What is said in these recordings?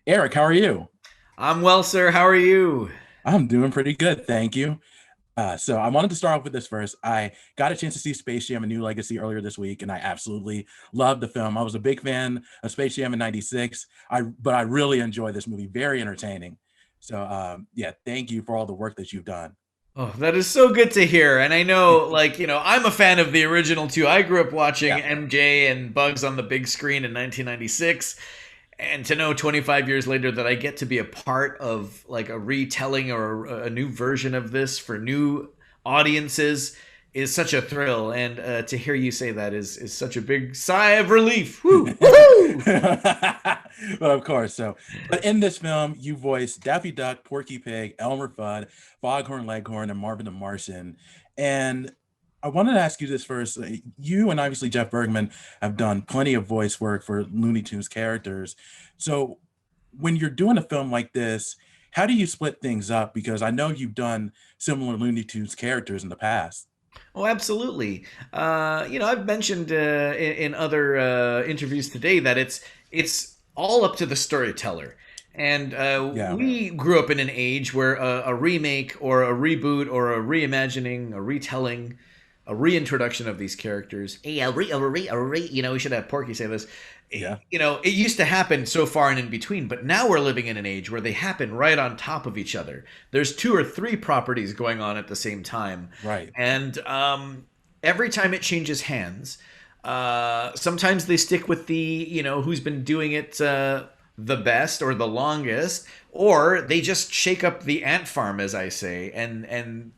Eric, how are you? I'm well, sir. How are you? I'm doing pretty good, thank you. So I wanted to start off with this first. I got a chance to see Space Jam: A New Legacy earlier this week, and I absolutely loved the film. I was a big fan of Space Jam in '96. But I really enjoyed this movie. Very entertaining. So yeah, thank you for all the work that you've done. Oh, that is so good to hear. And I know, I'm a fan of the original too. I grew up watching Yeah. MJ and Bugs on the big screen in 1996. And to know 25 years later that I get to be a part of like a retelling or a new version of this for new audiences is such a thrill. And to hear you say that is such a big sigh of relief. Woo! Woo! Well, of course. But in this film, you voice Daffy Duck, Porky Pig, Elmer Fudd, Foghorn, Leghorn, and Marvin the Martian. And I wanted to ask you this first. You and obviously Jeff Bergman have done plenty of voice work for Looney Tunes characters. So when you're doing a film like this, how do you split things up? Because I know you've done similar Looney Tunes characters in the past. Oh, absolutely. I've mentioned in other interviews today that it's all up to the storyteller. And Yeah, we grew up in an age where a remake or a reboot or a reimagining, a retelling, a reintroduction of these characters. Hey, we should have Porky say this. yeah, It used to happen so far and in between, but now we're living in an age where they happen right on top of each other. There's two or three properties going on at the same time, right. and every time it changes hands, sometimes they stick with the who's been doing it the best or the longest, or they just shake up the ant farm, as I say, and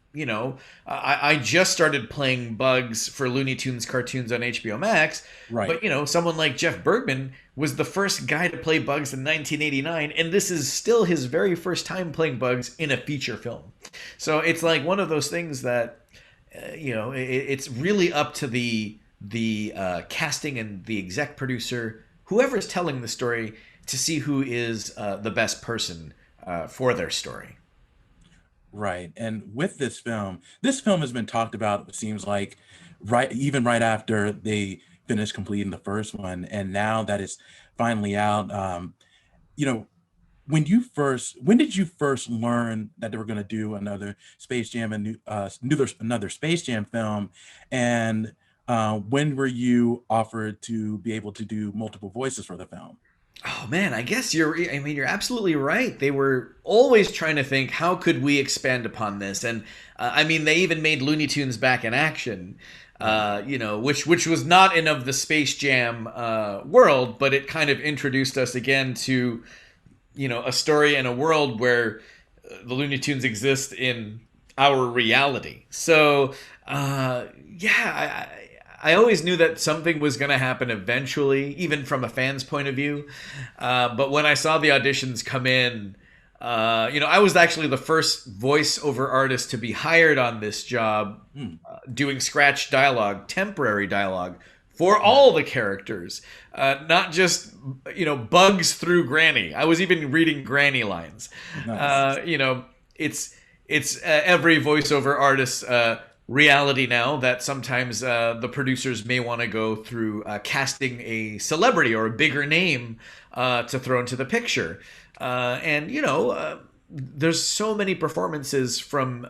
I just started playing Bugs for Looney Tunes cartoons on HBO Max, Right. but someone like Jeff Bergman was the first guy to play Bugs in 1989, and this is still his very first time playing Bugs in a feature film. So it's like one of those things that it's really up to the casting and the exec producer, whoever's telling the story, to see who is the best person for their story. Right. And with this film has been talked about, it seems like, right after they finished completing the first one. And now that it's finally out, you know, when did you first learn that they were going to do another Space Jam and another Space Jam film? And when were you offered to be able to do multiple voices for the film? Oh man, I guess you're absolutely right. They were always trying to think, how could we expand upon this? And they even made Looney Tunes back in action, Right. which was not in of the Space Jam world, but it kind of introduced us again to a story and a world where the Looney Tunes exist in our reality. So I always knew that something was going to happen eventually, even from a fan's point of view. But when I saw the auditions come in, I was actually the first voiceover artist to be hired on this job, Hmm. doing scratch dialogue, temporary dialogue for Yeah. all the characters, not just Bugs through Granny. I was even reading Granny lines. Nice. It's every voiceover artist reality now that sometimes the producers may want to go through casting a celebrity or a bigger name to throw into the picture. There's so many performances from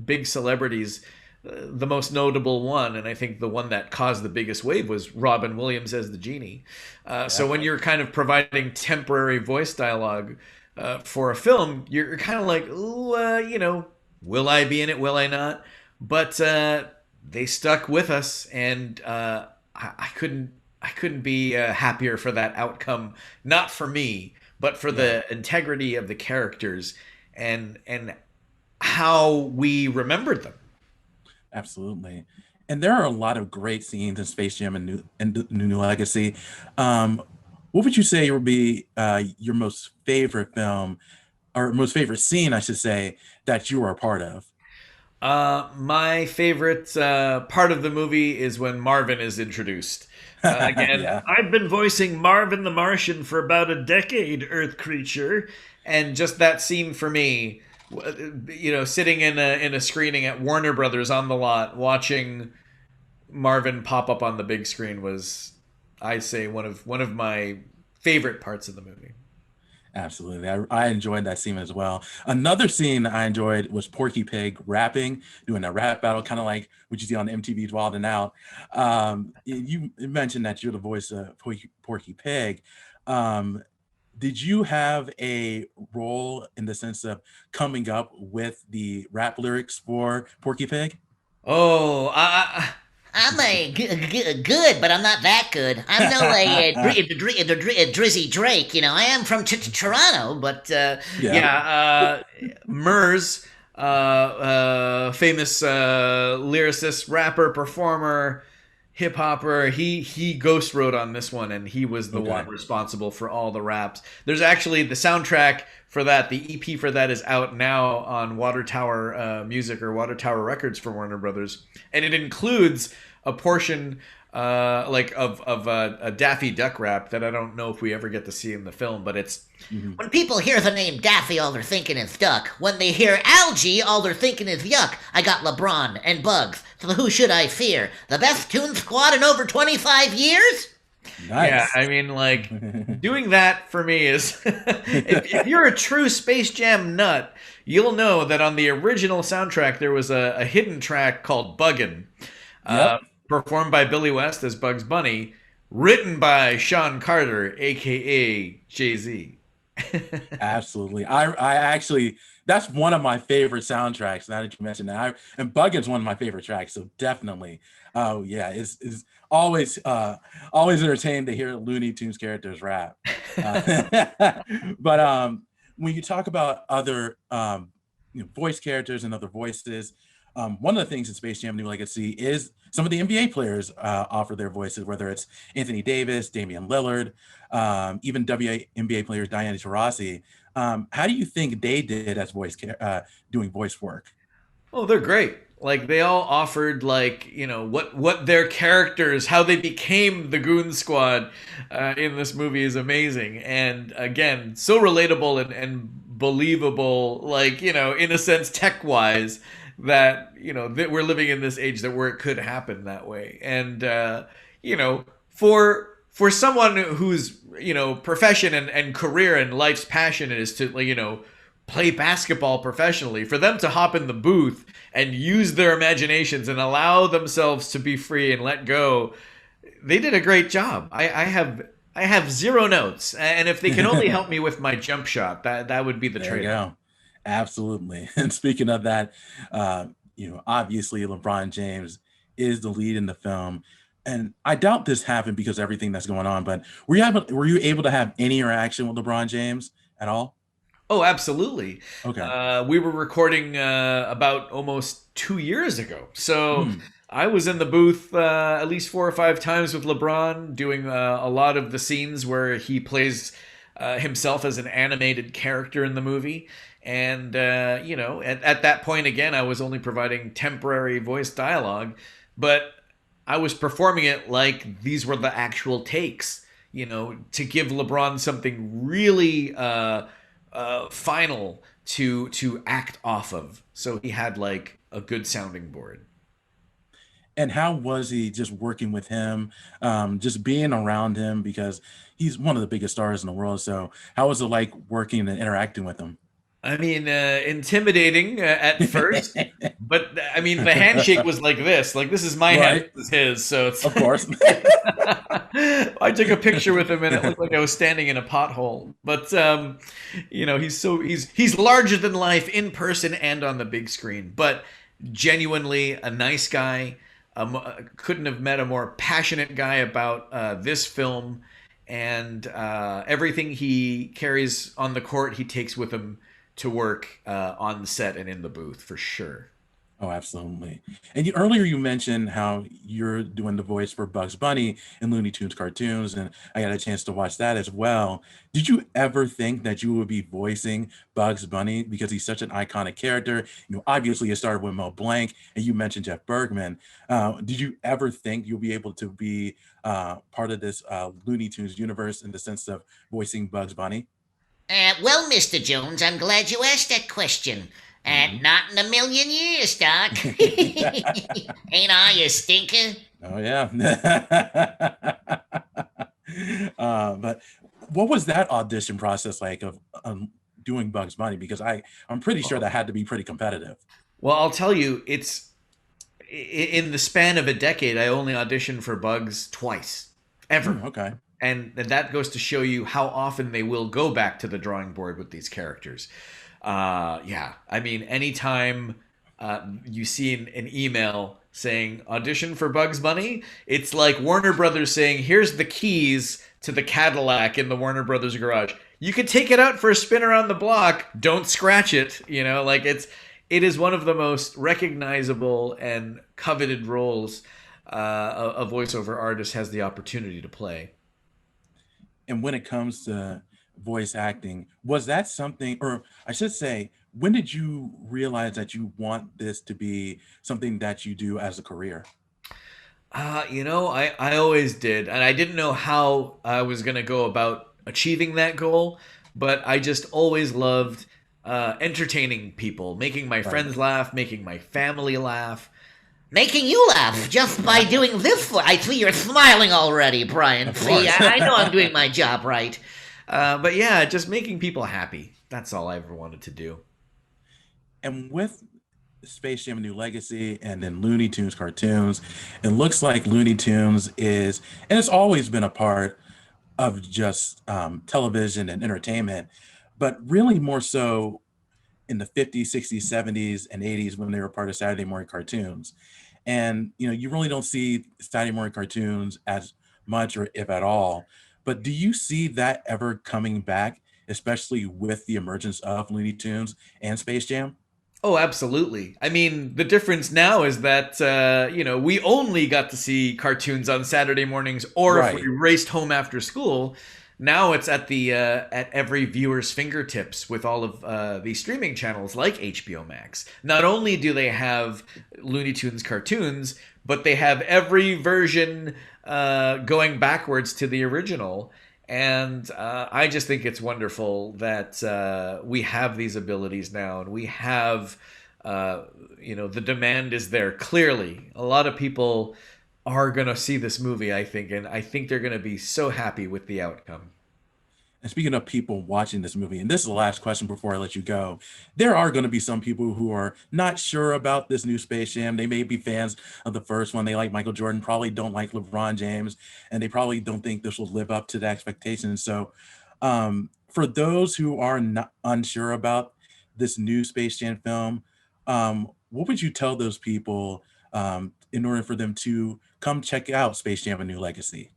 big celebrities. The most notable one, and I think the one that caused the biggest wave, was Robin Williams as the genie. So when Definitely. you're kind of providing temporary voice dialogue for a film, you're kind of like, ooh, will I be in it? Will I not? But they stuck with us, and I couldn't be happier for that outcome. Not for me, but for Yeah. the integrity of the characters and how we remembered them. Absolutely. And there are a lot of great scenes in Space Jam and New Legacy. Um, what would you say would be your most favorite film or most favorite scene, I should say, that you were a part of? My favorite part of the movie is when Marvin is introduced. Again, Yeah. I've been voicing Marvin the Martian for about a decade, Earth creature, and just that scene for me, sitting in a screening at Warner Brothers on the lot, watching Marvin pop up on the big screen was, I say, one of my favorite parts of the movie. Absolutely. I enjoyed that scene as well. Another scene I enjoyed was Porky Pig rapping, doing a rap battle, kind of like what you see on MTV's Wild and Out. You mentioned that you're the voice of Porky Pig. Um, did you have a role in the sense of coming up with the rap lyrics for Porky Pig? Oh, I'm good, but I'm not that good. I'm no Drizzy Drake, you know. I am from Toronto, but yeah, Murs, famous lyricist, rapper, performer, hip hopper. He ghost wrote on this one, and he was the one responsible for all the raps. There's actually the soundtrack for that. The EP for that is out now on Water Tower Music or Water Tower Records for Warner Brothers, and it includes a portion like of a Daffy Duck rap that I don't know if we ever get to see in the film, but it's when people hear the name Daffy, all they're thinking is duck. When they hear algae, all they're thinking is yuck. I got LeBron and Bugs, so who should I fear? The best tune squad in over 25 years? Nice. Yeah, I mean, like, doing that for me is if you're a true Space Jam nut, you'll know that on the original soundtrack there was a hidden track called Buggin', performed by Billy West as Bugs Bunny, written by Sean Carter, aka Jay-Z. Absolutely. I actually, that's one of my favorite soundtracks. Now that you mentioned that, and Buggin's one of my favorite tracks. So definitely, oh yeah, it's always entertaining to hear Looney Tunes characters rap. But when you talk about other voice characters and other voices, one of the things in Space Jam: New Legacy is some of the NBA players offer their voices, whether it's Anthony Davis, Damian Lillard, even WNBA players Diana Taurasi. How do you think they did as doing voice work? Oh, they're great. Like, they all offered, like, you know, what their characters, how they became the Goon Squad in this movie is amazing. And again, so relatable and believable, like, you know, in a sense, tech-wise, that, you know, that we're living in this age where it could happen that way. And, you know, for someone whose, you know, profession and career and life's passion is to, like, you know, play basketball professionally, for them to hop in the booth and use their imaginations and allow themselves to be free and let go, they did a great job. I have zero notes, and if they can only help me with my jump shot, that would be the trade. There you go. Absolutely. And speaking of that, you know, obviously LeBron James is the lead in the film. And I doubt this happened because of everything that's going on, but were you able to have any interaction with LeBron James at all? Oh, absolutely. Okay. We were recording about almost 2 years ago. So I was in the booth at least 4 or 5 times with LeBron, doing a lot of the scenes where he plays himself as an animated character in the movie. And, you know, at that point, again, I was only providing temporary voice dialogue, but I was performing it like these were the actual takes, you know, to give LeBron something really final to act off of. So he had, like, a good sounding board. And how was he just working with him, just being around him, because he's one of the biggest stars in the world. So how was it like working and interacting with him? I mean, intimidating at first, but I mean, the handshake was like this. Like, this is my hand, this is his. So it's, of course. I took a picture with him, and it looked like I was standing in a pothole. But you know, he's larger than life in person and on the big screen. But genuinely a nice guy. Couldn't have met a more passionate guy about this film, and everything he carries on the court, he takes with him to work on the set and in the booth, for sure. Oh, absolutely. And earlier you mentioned how you're doing the voice for Bugs Bunny in Looney Tunes cartoons, and I got a chance to watch that as well. Did you ever think that you would be voicing Bugs Bunny, because he's such an iconic character? You know, obviously it started with Mel Blanc, and you mentioned Jeff Bergman. Did you ever think you'll be able to be part of this Looney Tunes universe in the sense of voicing Bugs Bunny? Well, Mr. Jones, I'm glad you asked that question. Not in a million years, Doc. Ain't I a stinker? Oh, yeah. But what was that audition process like of doing Bugs Bunny? Because I'm pretty sure that had to be pretty competitive. Well, I'll tell you, it's in the span of a decade, I only auditioned for Bugs twice, ever. Okay. And that goes to show you how often they will go back to the drawing board with these characters. Yeah, I mean, anytime you see an email saying audition for Bugs Bunny, it's like Warner Brothers saying, here's the keys to the Cadillac in the Warner Brothers garage. You can take it out for a spin around the block. Don't scratch it. You know, like it is one of the most recognizable and coveted roles a voiceover artist has the opportunity to play. And when it comes to voice acting, was that something, or I should say, when did you realize that you want this to be something that you do as a career? I always did, and I didn't know how I was going to go about achieving that goal, but I just always loved entertaining people, making my friends laugh, making my family laugh. Making you laugh just by doing this. I see you're smiling already, Brian. See, I know I'm doing my job right. But yeah, just making people happy. That's all I ever wanted to do. And with Space Jam: A New Legacy and then Looney Tunes cartoons, it looks like Looney Tunes is, and it's always been a part of just television and entertainment, but really more so in the 50s, 60s, 70s, and 80s when they were part of Saturday morning cartoons. And, you really don't see Saturday morning cartoons as much or if at all. But do you see that ever coming back, especially with the emergence of Looney Tunes and Space Jam? Oh, absolutely. I mean, the difference now is that, we only got to see cartoons on Saturday mornings, or if we raced home after school. Now it's at every viewer's fingertips with all of these streaming channels like HBO Max. Not only do they have Looney Tunes cartoons, but they have every version going backwards to the original. And I just think it's wonderful that we have these abilities now, and we have, the demand is there clearly. A lot of people are going to see this movie, I think, and I think they're going to be so happy with the outcome. And speaking of people watching this movie, and this is the last question before I let you go, there are going to be some people who are not sure about this new Space Jam. They may be fans of the first one. They like Michael Jordan, probably don't like LeBron James, and they probably don't think this will live up to the expectations. So for those who are not unsure about this new Space Jam film, what would you tell those people in order for them to come check out Space Jam: A New Legacy?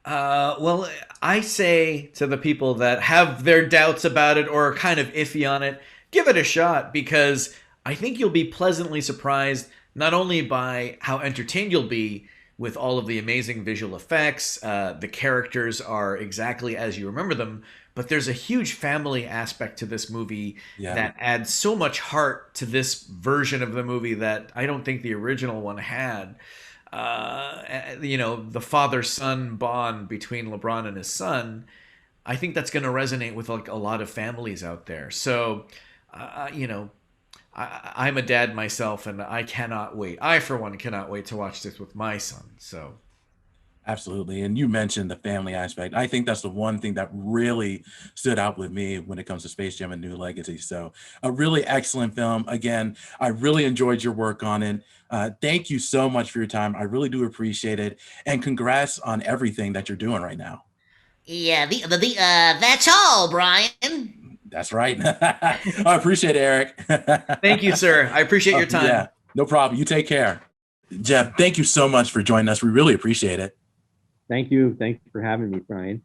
Well, I say to the people that have their doubts about it or are kind of iffy on it, give it a shot, because I think you'll be pleasantly surprised, not only by how entertained you'll be with all of the amazing visual effects, the characters are exactly as you remember them, but there's a huge family aspect to this movie that adds so much heart to this version of the movie that I don't think the original one had. The father-son bond between LeBron and his son, I think that's going to resonate with like a lot of families out there. So, I'm a dad myself, and I cannot wait. I, for one, cannot wait to watch this with my son. So, absolutely. And you mentioned the family aspect. I think that's the one thing that really stood out with me when it comes to Space Jam: A New Legacy. So a really excellent film. Again, I really enjoyed your work on it. Thank you so much for your time. I really do appreciate it. And congrats on everything that you're doing right now. Yeah, that's all, Brian. That's right. I appreciate it, Eric. Thank you, sir. I appreciate your time. Yeah, no problem. You take care. Jeff, thank you so much for joining us. We really appreciate it. Thank you. Thank you for having me, Brian.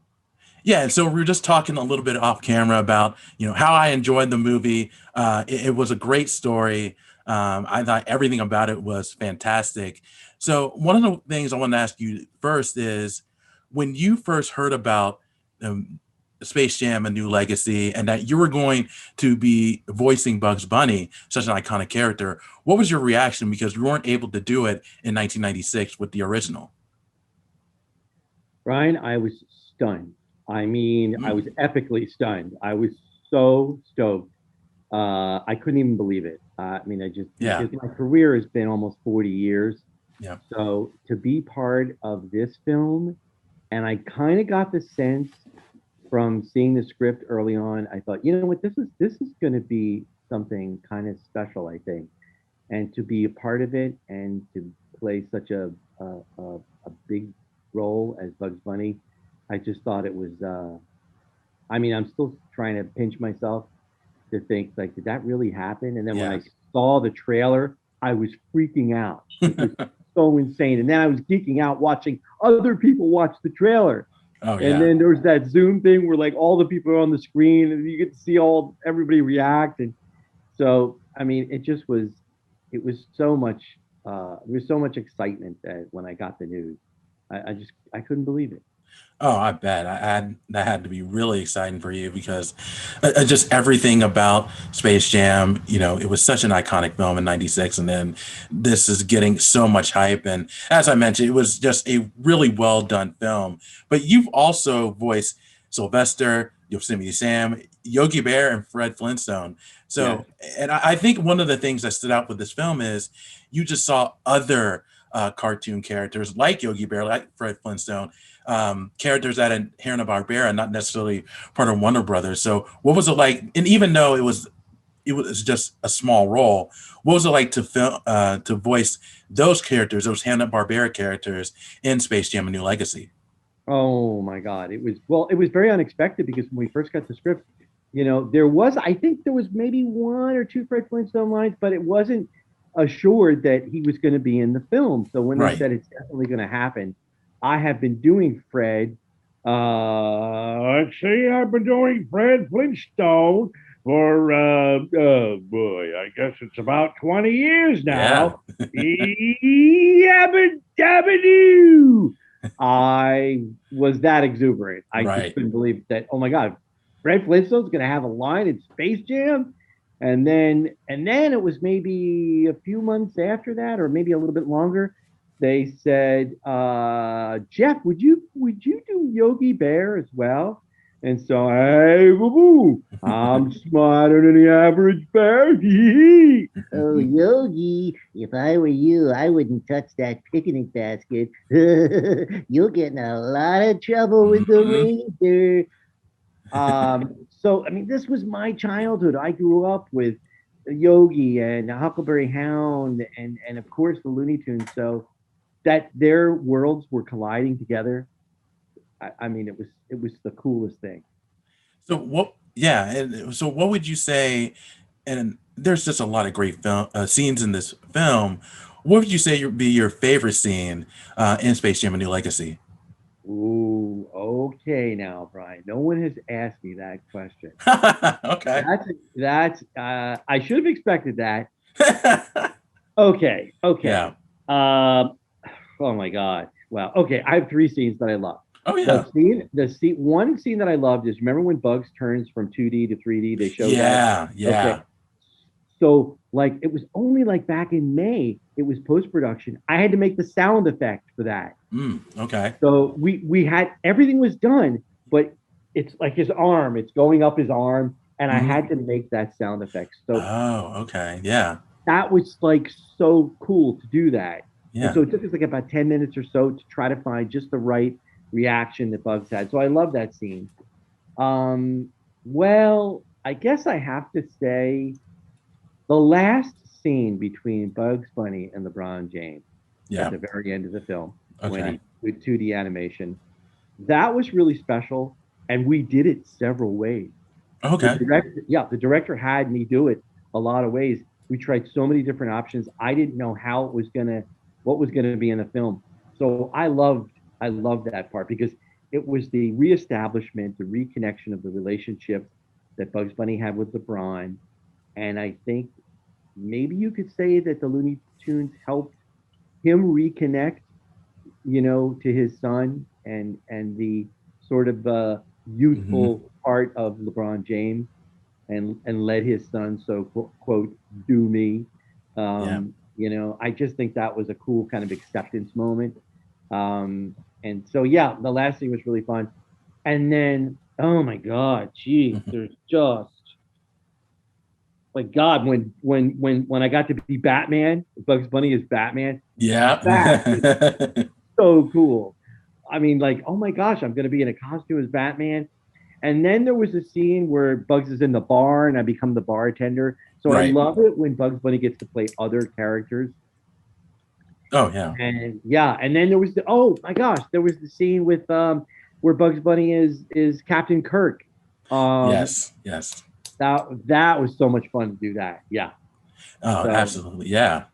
Yeah, and so we were just talking a little bit off camera about, how I enjoyed the movie. It was a great story. I thought everything about it was fantastic. So one of the things I want to ask you first is, when you first heard about Space Jam: A New Legacy and that you were going to be voicing Bugs Bunny, such an iconic character, what was your reaction? Because we weren't able to do it in 1996 with the original. Brian, I was stunned. I mean, I was epically stunned. I was so stoked. I couldn't even believe it. Because my career has been almost 40 years. Yeah. So to be part of this film, and I kind of got the sense from seeing the script early on, I thought, you know what, this is going to be something kind of special, I think, and to be a part of it and to play such a big role as Bugs Bunny, I just thought it was. I mean, I'm still trying to pinch myself to think, like, did that really happen? And then when I saw the trailer, I was freaking out. It was so insane. And then I was geeking out watching other people watch the trailer. Oh, and then there was that Zoom thing where, like, all the people are on the screen and you get to see everybody react. And so, I mean, it was so much, there was so much excitement that when I got the news, I couldn't believe it. Oh, I bet. That had to be really exciting for you because just everything about Space Jam, it was such an iconic film in '96, and then this is getting so much hype. And as I mentioned, it was just a really well done film. But you've also voiced Sylvester, Yosemite Sam, Yogi Bear, and Fred Flintstone. So, and I think one of the things that stood out with this film is you just saw other cartoon characters like Yogi Bear, like Fred Flintstone, characters that in Hanna-Barbera, not necessarily part of Warner Brothers. So what was it like? And even though it was just a small role, what was it like to voice those characters, those Hanna-Barbera characters in Space Jam: A New Legacy? Oh my God. It was very unexpected because when we first got the script, I think there was maybe one or two Fred Flintstone lines, but it wasn't assured that he was going to be in the film. So when they said it's definitely going to happen, I have been doing Fred. Let's see, I've been doing Fred Flintstone for, oh boy, I guess it's about 20 years now. Yabba dabba doo. I was that exuberant. I just couldn't believe that. Oh my God, Fred Flintstone's going to have a line in Space Jam. And then it was maybe a few months after that, or maybe a little bit longer. They said, Jeff, would you do Yogi Bear as well? And so, hey, boo-boo, I'm smarter than the average bear. Oh, Yogi, if I were you, I wouldn't touch that picnic basket. You'll get in a lot of trouble with the ranger. So, I mean, this was my childhood. I grew up with Yogi and Huckleberry Hound and of course the Looney Tunes. So that their worlds were colliding together. I mean, it was the coolest thing. So what? Yeah, and so what would you say? And there's just a lot of great scenes in this film. What would you say would be your favorite scene in Space Jam: A New Legacy? Ooh, okay, now, Brian. No one has asked me that question. Okay. That's I should have expected that. Okay. Yeah. Oh my God. Wow. Okay, I have three scenes that I love. Oh yeah. One scene that I loved is, remember when Bugs turns from 2D to 3D? They showed that. Yeah. Okay. So, like, it was only like back in May, it was post-production. I had to make the sound effect for that. Okay. So we had, everything was done, but it's like his arm, it's going up his arm, and I had to make that sound effect. So okay. Yeah. that was like so cool to do that. Yeah. And so it took us like about 10 minutes or so to try to find just the right reaction that Bugs had. So I love that scene. Well, I guess I have to say the last scene between Bugs Bunny and LeBron James at the very end of the film, when he did 2D animation, that was really special, and we did it several ways. Okay. The director had me do it a lot of ways. We tried so many different options. I didn't know what was gonna be in the film. So I loved that part because it was the reestablishment, the reconnection of the relationship that Bugs Bunny had with LeBron. And I think maybe you could say that the Looney Tunes helped him reconnect, to his son and the sort of youthful part of LeBron James, and let his son quote do me. I just think that was a cool kind of acceptance moment. And so the last thing was really fun. And then, oh my God, geez, there's just, like, God, when I got to be Batman, Bugs Bunny is Batman. Yeah. That so cool. I mean, like, oh my gosh, I'm going to be in a costume as Batman. And then there was a scene where Bugs is in the bar and I become the bartender. So I Right. love it when Bugs Bunny gets to play other characters. Oh yeah. And yeah, and then there was oh my gosh, there was the scene with where Bugs Bunny is Captain Kirk. Yes. That was so much fun to do that. Yeah. Oh, so, absolutely. Yeah.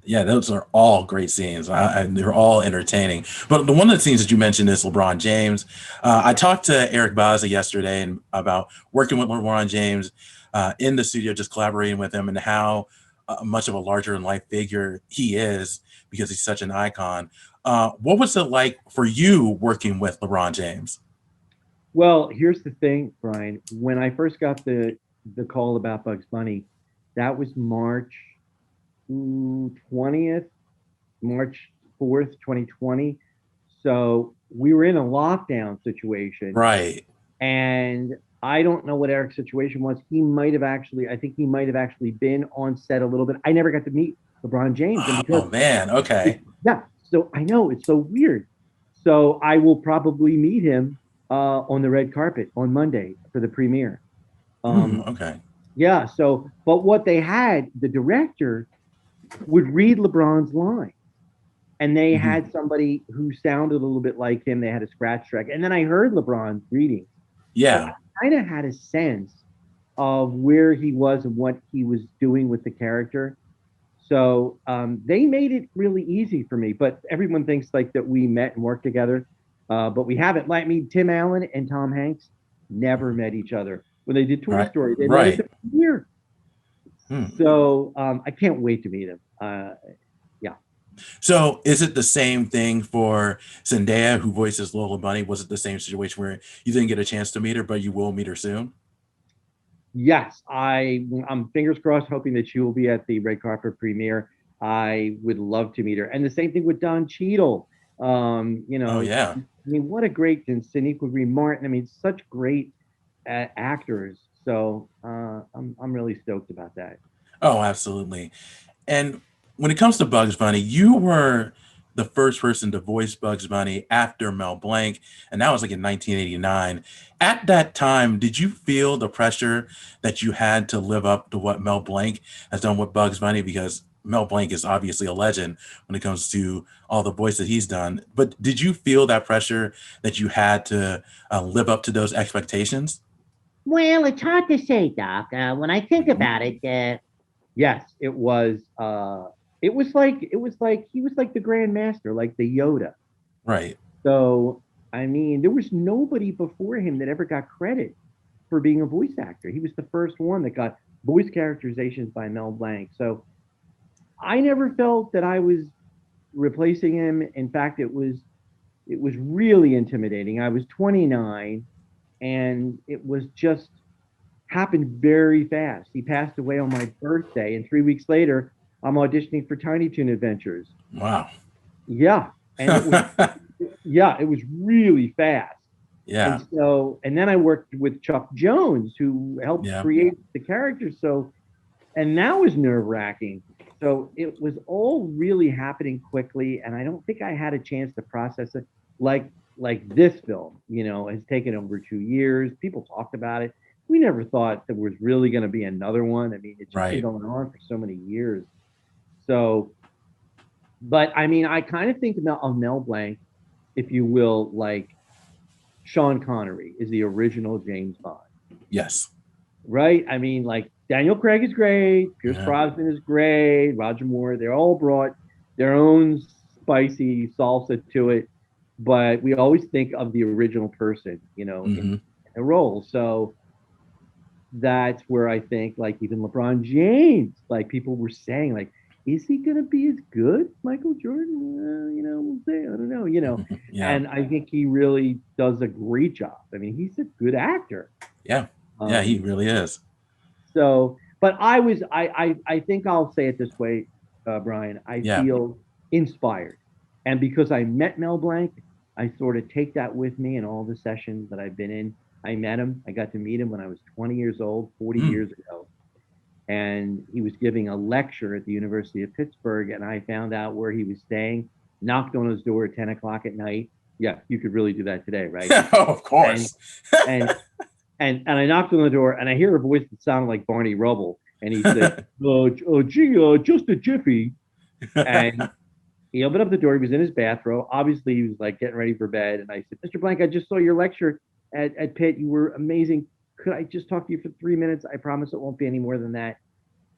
Yeah, those are all great scenes. They're all entertaining. But one of the scenes that you mentioned is LeBron James. I talked to Eric Bauza yesterday about working with LeBron James in the studio, just collaborating with him, and how much of a larger-than-life figure he is because he's such an icon. What was it like for you working with LeBron James? Well, here's the thing, Brian. When I first got the call about Bugs Bunny, that was March 20th, March 4th, 2020. So we were in a lockdown situation. Right. And I don't know what Eric's situation was. I think he might have actually been on set a little bit. I never got to meet LeBron James. Oh man, okay. Yeah. So I know it's so weird. So I will probably meet him on the red carpet on Monday for the premiere. Okay. Yeah. So, but what they had, the director would read LeBron's lines, and they had somebody who sounded a little bit like him. They had a scratch track, and then I heard LeBron's reading. Yeah. So I kind of had a sense of where he was and what he was doing with the character. So they made it really easy for me. But everyone thinks like that we met and worked together, but we haven't. Like Tim Allen and Tom Hanks never met each other. When they did Toy Story, they met at the premiere. So I can't wait to meet him. Yeah. So is it the same thing for Zendaya, who voices Lola Bunny? Was it the same situation where you didn't get a chance to meet her, but you will meet her soon? Yes, I'm fingers crossed, hoping that she will be at the red carpet premiere. I would love to meet her. And the same thing with Don Cheadle. Oh yeah. I mean, what a great, and Sonequa Green Martin. I mean, such great actors. So I'm really stoked about that. Oh, absolutely. And when it comes to Bugs Bunny, you were the first person to voice Bugs Bunny after Mel Blanc, and that was like in 1989. At that time, did you feel the pressure that you had to live up to what Mel Blanc has done with Bugs Bunny? Because Mel Blanc is obviously a legend when it comes to all the voice that he's done. But did you feel that pressure that you had to live up to those expectations? Well, it's hard to say, Doc. When I think about it, yes, it was. It was like he was like the Grand Master, like the Yoda. Right. So I mean, there was nobody before him that ever got credit for being a voice actor. He was the first one that got voice characterizations by Mel Blanc. So I never felt that I was replacing him. In fact, it was really intimidating. I was 29, and it was just happened very fast. He passed away on my birthday, and 3 weeks later, I'm auditioning for Tiny Toon Adventures. Wow. Yeah, and it was it was really fast. Yeah. And then I worked with Chuck Jones, who helped create the character. So, and that was nerve-wracking. So it was all really happening quickly, and I don't think I had a chance to process it like this film. Has taken over 2 years. People talked about it. We never thought there was really going to be another one. I mean, it's just been going on for so many years. So, but I mean, I kind of think of Mel Blanc, if you will, like Sean Connery is the original James Bond. Yes. Right? I mean, like Daniel Craig is great, Pierce Brosnan is great, Roger Moore, they're all brought their own spicy salsa to it, but we always think of the original person, in a role. So that's where I think, like, even LeBron James, like people were saying, like, is he going to be as good as Michael Jordan? We'll say, I don't know, Yeah. And I think he really does a great job. I mean, he's a good actor. Yeah. Yeah, he really is. So, but I think I'll say it this way, Brian, I feel inspired. And because I met Mel Blanc, I sort of take that with me in all the sessions that I've been in. I met him. I got to meet him when I was 20 years old, 40 years ago. And he was giving a lecture at the University of Pittsburgh. And I found out where he was staying, knocked on his door at 10 o'clock at night, Yeah, you could really do that today, right? Oh, of course. And and I knocked on the door, and I hear a voice that sounded like Barney Rubble, and he said, gee, just a jiffy. And he opened up the door. He was in his bathrobe. Obviously, he was like getting ready for bed. And I said, Mr. Blank, I just saw your lecture at Pitt. You were amazing. Could I just talk to you for 3 minutes? I promise it won't be any more than that.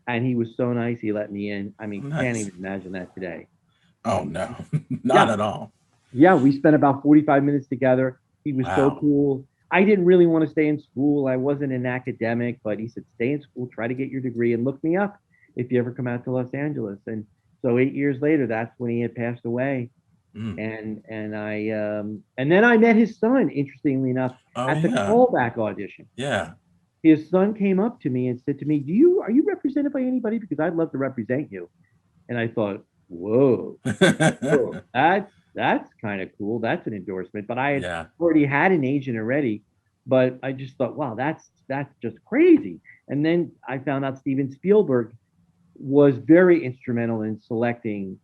And he was so nice. He let me in. I mean, can't even imagine that today. Oh, no, not at all. Yeah, we spent about 45 minutes together. He was so cool. I didn't really want to stay in school. I wasn't an academic, but he said, stay in school, try to get your degree, and look me up if you ever come out to Los Angeles. And so 8 years later, that's when he had passed away. And then I met his son, interestingly enough, at the callback audition. Yeah. His son came up to me and said to me, are you represented by anybody? Because I'd love to represent you. And I thought, whoa, that's kind of cool. That's an endorsement. But I had already had an agent already. But I just thought, wow, that's just crazy. And then I found out Steven Spielberg was very instrumental in selecting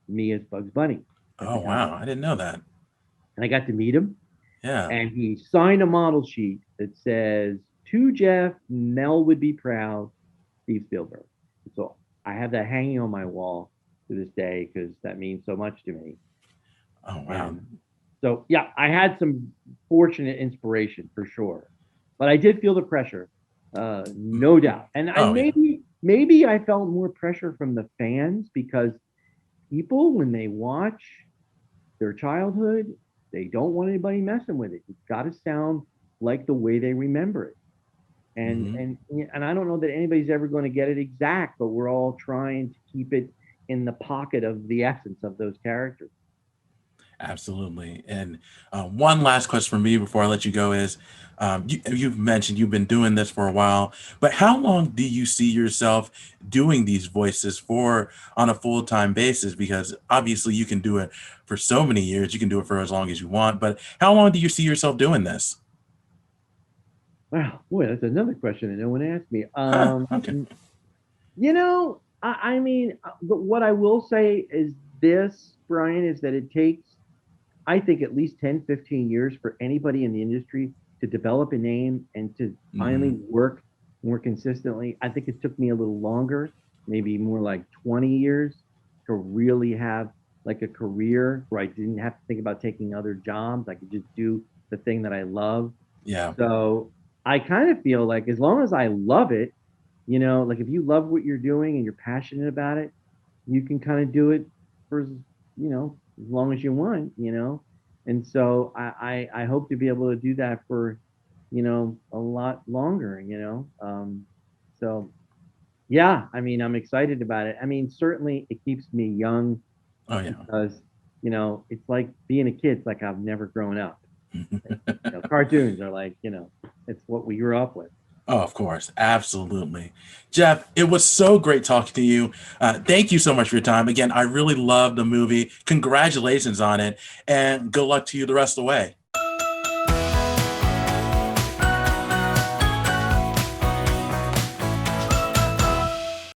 me as Bugs Bunny. Oh, wow. I didn't know that. And I got to meet him. Yeah. And he signed a model sheet that says, to Jeff, Mel would be proud, Steve Spielberg. So I have that hanging on my wall to this day because that means so much to me. Oh, wow. And so, yeah, I had some fortunate inspiration for sure. But I did feel the pressure, no doubt. And maybe I felt more pressure from the fans because people, when they watch their childhood, they don't want anybody messing with it. It's got to sound like the way they remember it. And I don't know that anybody's ever going to get it exact, but we're all trying to keep it in the pocket of the essence of those characters. Absolutely. And one last question for me before I let you go is, you've mentioned you've been doing this for a while, but how long do you see yourself doing these voices for on a full-time basis? Because obviously you can do it for so many years. You can do it for as long as you want, but how long do you see yourself doing this? Wow, boy, that's another question that no one asked me. Okay. You know, I mean, what I will say is this, Brian, is that it takes, I think, at least 10, 15 years for anybody in the industry to develop a name and to finally work more consistently. I think it took me a little longer, maybe more like 20 years to really have like a career where I didn't have to think about taking other jobs. I could just do the thing that I love. Yeah. So I kind of feel like as long as I love it, you know, like if you love what you're doing and you're passionate about it, you can kind of do it for, you know, as long as you want, you know. And so I hope to be able to do that for, you know, a lot longer, you know. So yeah, I mean, I'm excited about it. I mean, certainly it keeps me young. Oh yeah. Because, you know, it's like being a kid. It's like I've never grown up. You know, cartoons are like, you know, it's what we grew up with. Oh, of course. Absolutely. Jeff, it was so great talking to you. Thank you so much for your time. Again, I really loved the movie. Congratulations on it. And good luck to you the rest of the way.